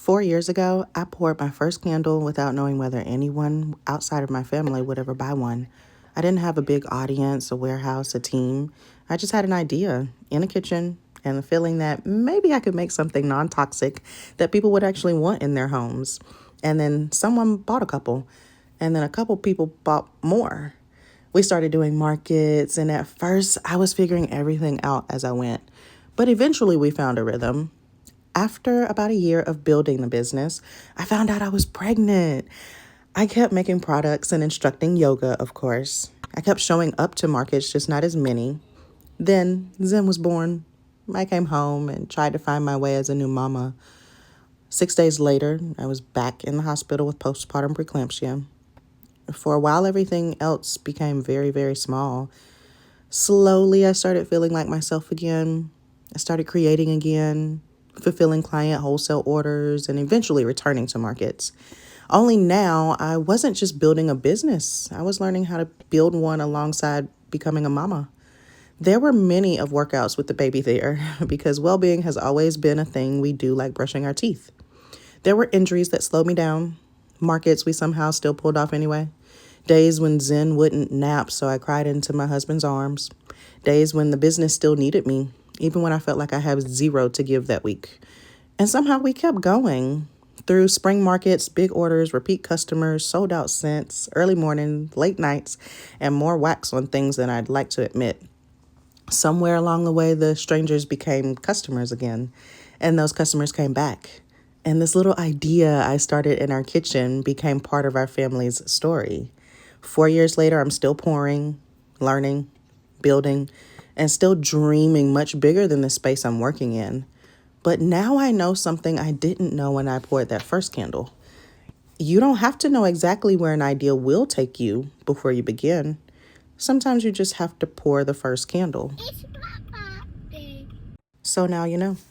4 years ago, I poured my first candle without knowing whether anyone outside of my family would ever buy one. I didn't have a big audience, a warehouse, a team. I just had an idea in a kitchen and the feeling that maybe I could make something non-toxic that people would actually want in their homes. And then someone bought a couple, and then a couple people bought more. We started doing markets, and at first I was figuring everything out as I went. But eventually we found a rhythm. After about a year of building the business, I found out I was pregnant. I kept making products and instructing yoga, of course. I kept showing up to markets, just not as many. Then Zen was born. I came home and tried to find my way as a new mama. 6 days later, I was back in the hospital with postpartum preeclampsia. For a while, everything else became very, very small. Slowly, I started feeling like myself again. I started creating again, fulfilling client wholesale orders, and eventually returning to markets. Only now, I wasn't just building a business. I was learning how to build one alongside becoming a mama. There were many of workouts with the baby there because well-being has always been a thing we do, like brushing our teeth. There were injuries that slowed me down, markets we somehow still pulled off anyway, days when Zen wouldn't nap, so I cried into my husband's arms, days when the business still needed me, even when I felt like I had zero to give that week. And somehow we kept going. Through spring markets, big orders, repeat customers, sold out scents, early morning, late nights, and more wax on things than I'd like to admit. Somewhere along the way, the strangers became customers again, and those customers came back. And this little idea I started in our kitchen became part of our family's story. 4 years later, I'm still pouring, learning, building, and still dreaming much bigger than the space I'm working in. But now I know something I didn't know when I poured that first candle. You don't have to know exactly where an idea will take you before you begin. Sometimes you just have to pour the first candle. So now you know.